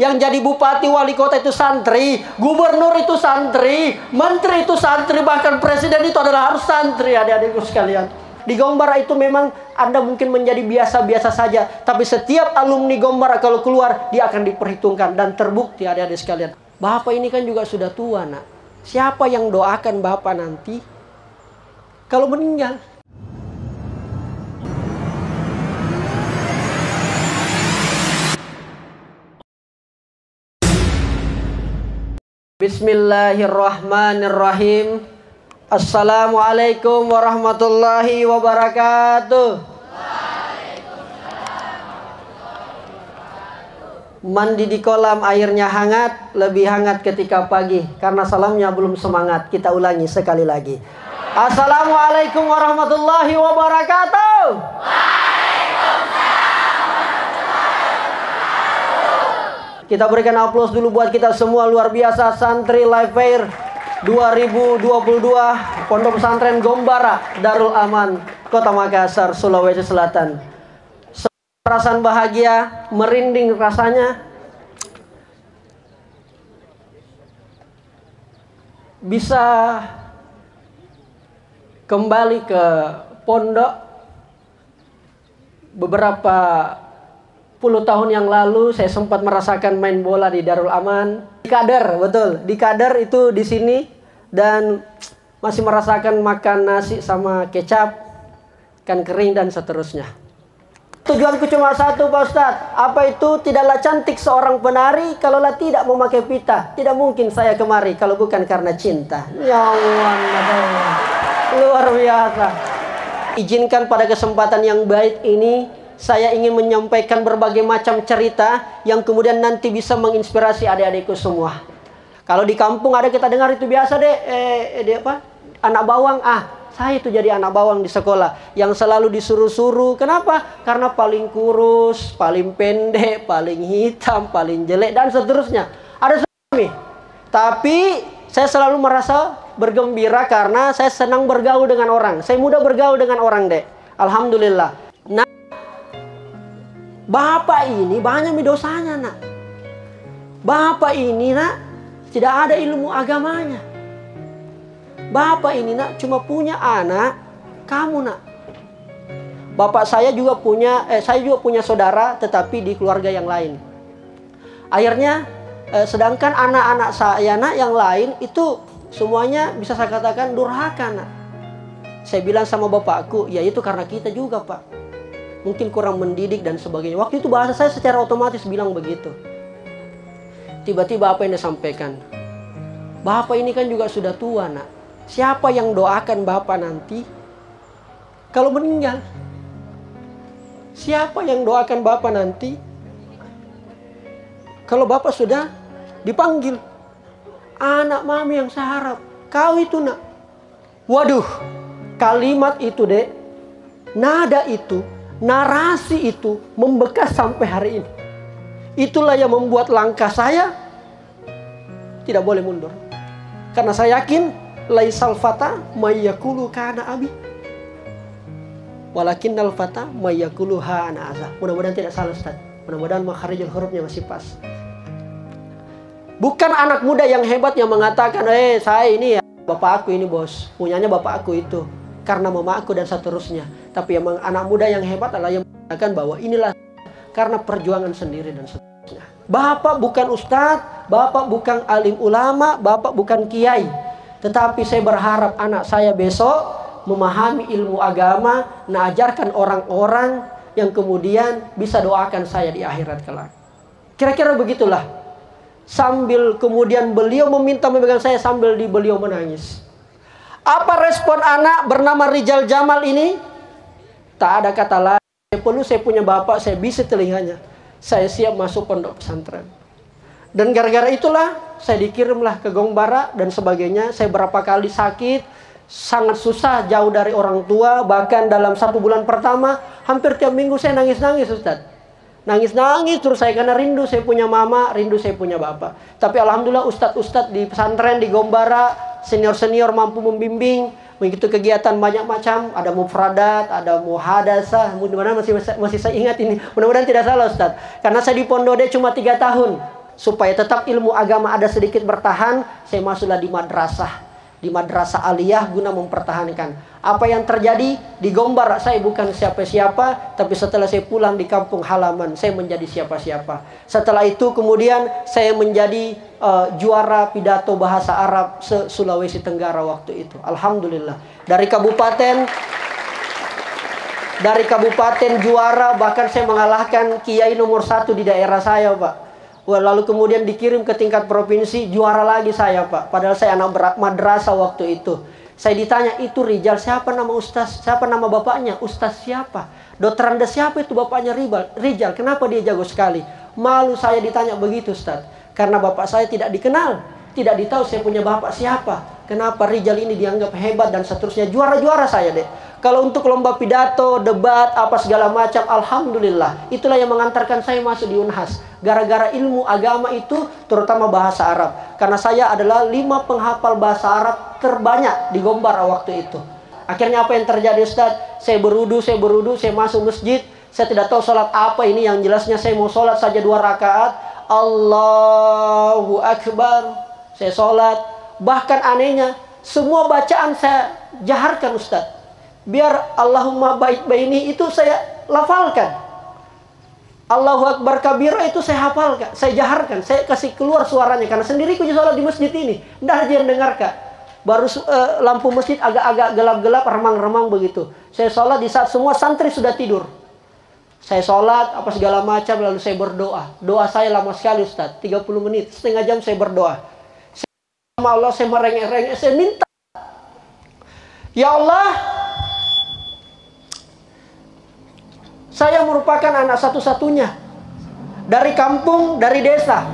Yang jadi bupati, wali kota itu santri, gubernur itu santri, menteri itu santri, bahkan presiden itu adalah harus santri, adik-adikku sekalian. Di Gombara itu memang Anda mungkin menjadi biasa-biasa saja, tapi setiap alumni Gombara kalau keluar, dia akan diperhitungkan dan terbukti, adik-adik sekalian. Bapak ini kan juga sudah tua, nak. Siapa yang doakan Bapak nanti kalau meninggal? Bismillahirrahmanirrahim. Assalamualaikum warahmatullahi wabarakatuh. Mandi di kolam airnya hangat, lebih hangat ketika pagi. Karena salamnya belum semangat, kita ulangi sekali lagi. Assalamualaikum warahmatullahi wabarakatuh. Kita berikan aplaus dulu buat kita semua, luar biasa. Santri Live Fair 2022 Pondok Pesantren Gombara Darul Aman, Kota Makassar, Sulawesi Selatan. Perasaan bahagia, merinding rasanya bisa kembali ke pondok. Beberapa puluh tahun yang lalu saya sempat merasakan main bola di Darul Aman. Di Kader, betul. Di Kader itu di sini. Dan masih merasakan makan nasi sama kecap, ikan kering dan seterusnya. Tujuanku cuma satu, Pak Ustadz. Apa itu? Tidaklah cantik seorang penari kalaulah tidak memakai pita. Tidak mungkin saya kemari kalau bukan karena cinta. Ya Allah, luar biasa. Izinkan pada kesempatan yang baik ini, saya ingin menyampaikan berbagai macam cerita yang kemudian nanti bisa menginspirasi adik-adikku semua. Kalau di kampung ada kita dengar itu biasa deh, anak bawang. Saya itu jadi anak bawang di sekolah yang selalu disuruh-suruh. Kenapa? Karena paling kurus, paling pendek, paling hitam, paling jelek dan seterusnya. Ada suami. Tapi saya selalu merasa bergembira karena saya senang bergaul dengan orang. Saya mudah bergaul dengan orang deh. Alhamdulillah. Nah, Bapak ini banyak dosanya, nak. Bapak ini, nak, tidak ada ilmu agamanya. Bapak ini, nak, cuma punya anak, kamu, nak. Bapak saya juga punya saudara, tetapi di keluarga yang lain. Akhirnya, sedangkan anak-anak saya, nak, yang lain itu semuanya bisa saya katakan durhaka, nak. Saya bilang sama bapakku, ya itu karena kita juga, Pak. Mungkin kurang mendidik dan sebagainya. Waktu itu bahasa saya secara otomatis bilang begitu. Tiba-tiba apa yang disampaikan? Bapak ini kan juga sudah tua, nak. Siapa yang doakan Bapak nanti kalau meninggal? Siapa yang doakan Bapak nanti kalau Bapak sudah dipanggil? Anak mami yang saya harap. Kau itu, nak. Waduh, kalimat itu, dek. Nada itu, narasi itu membekas sampai hari ini. Itulah yang membuat langkah saya tidak boleh mundur. Karena saya yakin laisal fata mayyakulu kana abi, walakinnal fata mayyakulu ha ana aza. Mudah-mudahan tidak salah, Ustaz. Mudah-mudahan makharijul hurufnya masih pas. Bukan anak muda yang hebat yang mengatakan, saya ini ya, bapak aku ini bos, punyanya bapak aku itu, karena mama aku dan seterusnya. Tapi yang anak muda yang hebat adalah yang mengatakan bahwa inilah karena perjuangan sendiri dan seterusnya. Bapak bukan ustadz, bapak bukan alim ulama, bapak bukan kiai. Tetapi saya berharap anak saya besok memahami ilmu agama, mengajarkan orang-orang yang kemudian bisa doakan saya di akhirat kelak. Kira-kira begitulah. Sambil kemudian beliau meminta memegang saya sambil beliau menangis. Apa respon anak bernama Rijal Jamal ini? Tak ada kata lain. Perlu saya punya bapak, saya bisa telinganya. Saya siap masuk pondok pesantren. Dan gara-gara itulah saya dikirimlah ke Gombara dan sebagainya. Saya berapa kali sakit, sangat susah, jauh dari orang tua. Bahkan dalam 1 bulan pertama, hampir tiap minggu saya nangis-nangis, Ustaz. Nangis-nangis terus saya karena rindu saya punya mama, rindu saya punya bapak. Tapi alhamdulillah ustadz-ustadz di pesantren di Gombara, senior-senior mampu membimbing. Begitu kegiatan banyak macam, ada mufradat, ada muhadasah. Mudah-mudahan masih saya ingat ini. Mudah-mudahan tidak salah, Ustaz. Karena saya di Pondode cuma 3 tahun. supaya tetap ilmu agama ada sedikit bertahan, saya masuklah di madrasah aliyah guna mempertahankan. Apa yang terjadi di Gombar, saya bukan siapa-siapa, tapi setelah saya pulang di kampung halaman, saya menjadi siapa-siapa. Setelah itu kemudian saya menjadi juara pidato bahasa Arab se-Sulawesi Tenggara waktu itu. Alhamdulillah. Dari kabupaten juara, bahkan saya mengalahkan kiai nomor 1 di daerah saya, Pak. Lalu kemudian dikirim ke tingkat provinsi, juara lagi saya, Pak. Padahal saya anak madrasah waktu itu. Saya ditanya, itu Rijal, siapa nama ustaz? Siapa nama bapaknya? Ustaz siapa? Dokter Anda siapa itu bapaknya Rijal? Kenapa dia jago sekali? Malu saya ditanya begitu, Ustaz. Karena bapak saya tidak dikenal. Tidak ditahu saya punya bapak siapa. Kenapa Rijal ini dianggap hebat dan seterusnya. Juara-juara saya, Dek. Kalau untuk lomba pidato, debat, apa segala macam, alhamdulillah. Itulah yang mengantarkan saya masuk di Unhas. Gara-gara ilmu agama itu, terutama bahasa Arab. Karena saya adalah 5 penghafal bahasa Arab terbanyak di Gombar waktu itu. Akhirnya apa yang terjadi, Ustaz? Saya berudu, saya masuk masjid. Saya tidak tahu sholat apa ini, yang jelasnya saya mau sholat saja 2 rakaat. Allahu Akbar. Saya sholat. Bahkan anehnya, semua bacaan saya jaharkan, Ustaz. Biar Allahumma bait baini itu saya lafalkan. Allahu Akbar kabira itu saya hafalkan, saya jaharkan, saya kasih keluar suaranya. Karena sendiriku sholat di masjid ini, tidak ada yang dengarkan. Baru lampu masjid agak-agak gelap-gelap, remang-remang begitu. Saya sholat di saat semua santri sudah tidur. Saya sholat, apa segala macam, lalu saya berdoa. Doa saya lama sekali, Ustaz, 30 menit, setengah jam saya berdoa. Sama Allah saya merengek-rengek, saya minta, ya Allah, saya merupakan anak satu-satunya dari kampung, dari desa.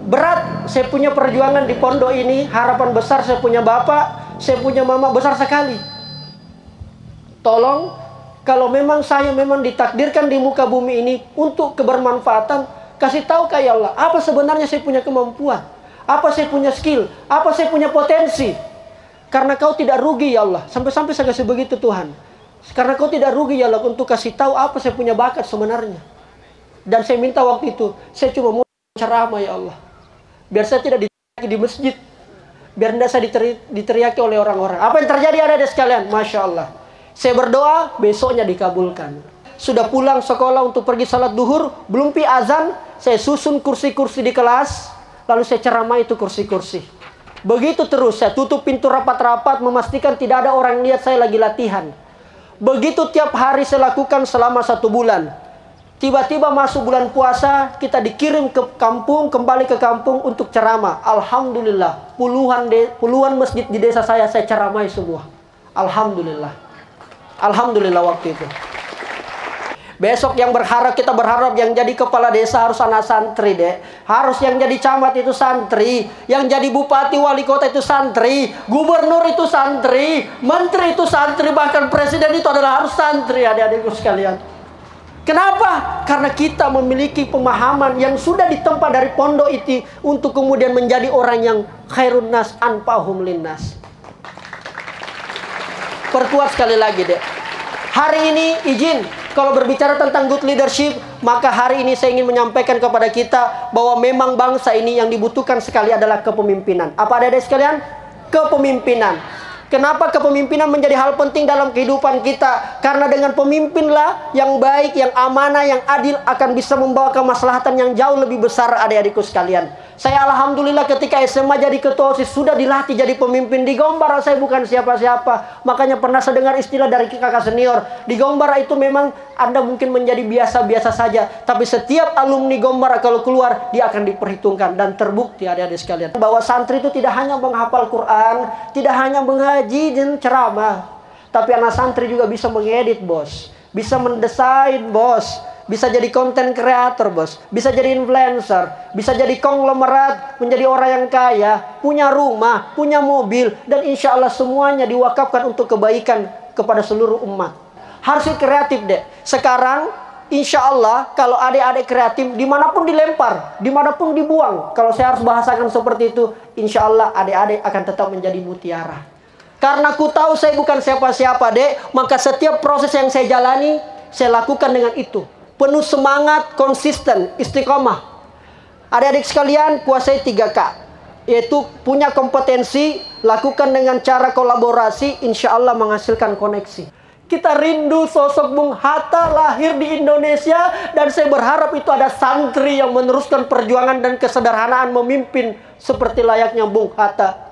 Berat saya punya perjuangan di pondok ini. Harapan besar saya punya bapak, saya punya mama besar sekali. Tolong, kalau memang saya memang ditakdirkan di muka bumi ini untuk kebermanfaatan, kasih tahu ke ya Allah, apa sebenarnya saya punya kemampuan, apa saya punya skill, apa saya punya potensi. Karena kau tidak rugi ya Allah. Sampai-sampai saya kasih begitu Tuhan. Karena kau tidak rugi ya Allah untuk kasih tahu apa saya punya bakat sebenarnya. Dan saya minta waktu itu, saya cuma mau ceramah ya Allah. Biar saya tidak diteriaki di masjid. Biar tidak saya diteriaki oleh orang-orang. Apa yang terjadi adik-adik sekalian? Masya Allah. Saya berdoa, besoknya dikabulkan. Sudah pulang sekolah untuk pergi salat duhur, belum pi azan, saya susun kursi-kursi di kelas, lalu saya ceramah itu kursi-kursi. Begitu terus, saya tutup pintu rapat-rapat, memastikan tidak ada orang lihat saya lagi latihan. Begitu tiap hari saya lakukan selama 1 bulan. Tiba-tiba masuk bulan puasa, kita dikirim ke kampung, kembali ke kampung untuk ceramah. Alhamdulillah, puluhan masjid di desa saya ceramai semua. Alhamdulillah. Alhamdulillah waktu itu. Besok kita berharap yang jadi kepala desa harus anak santri, Dek. Harus yang jadi camat itu santri, yang jadi bupati wali kota itu santri, gubernur itu santri, menteri itu santri, bahkan presiden itu adalah harus santri, adik-adikku sekalian. Kenapa? Karena kita memiliki pemahaman yang sudah ditempa dari pondok itu untuk kemudian menjadi orang yang khairun nas anfa'uhum linnas. Perkuat sekali lagi, Dek. Hari ini izin, kalau berbicara tentang good leadership, maka hari ini saya ingin menyampaikan kepada kita bahwa memang bangsa ini yang dibutuhkan sekali adalah kepemimpinan. Apa adik-adik sekalian? Kepemimpinan. Kenapa kepemimpinan menjadi hal penting dalam kehidupan kita? Karena dengan pemimpinlah yang baik, yang amanah, yang adil akan bisa membawa kemaslahatan yang jauh lebih besar adik-adikku sekalian. Saya alhamdulillah ketika SMA jadi ketua OSIS sudah dilatih jadi pemimpin. Di Gombara saya bukan siapa-siapa. Makanya pernah saya dengar istilah dari kakak senior. Di Gombara itu memang Anda mungkin menjadi biasa-biasa saja. Tapi setiap alumni Gombara kalau keluar dia akan diperhitungkan. Dan terbukti adik-adik sekalian bahwa santri itu tidak hanya menghafal Quran, tidak hanya mengaji dan ceramah. Tapi anak santri juga bisa mengedit, bos. Bisa mendesain, bos. Bisa jadi konten kreator, bos. Bisa jadi influencer. Bisa jadi konglomerat. Menjadi orang yang kaya. Punya rumah. Punya mobil. Dan insya Allah semuanya diwakafkan untuk kebaikan kepada seluruh umat. Harus kreatif, Dek. Sekarang insya Allah kalau adik-adik kreatif dimanapun dilempar, dimanapun dibuang. Kalau saya harus bahasakan seperti itu, insya Allah adik-adik akan tetap menjadi mutiara. Karena ku tahu saya bukan siapa-siapa, Dek. Maka setiap proses yang saya jalani, saya lakukan dengan itu. Penuh semangat, konsisten, istiqomah. Adik-adik sekalian, kuasai 3K. Yaitu punya kompetensi, lakukan dengan cara kolaborasi, insya Allah menghasilkan koneksi. Kita rindu sosok Bung Hatta lahir di Indonesia. Dan saya berharap itu ada santri yang meneruskan perjuangan dan kesederhanaan memimpin seperti layaknya Bung Hatta.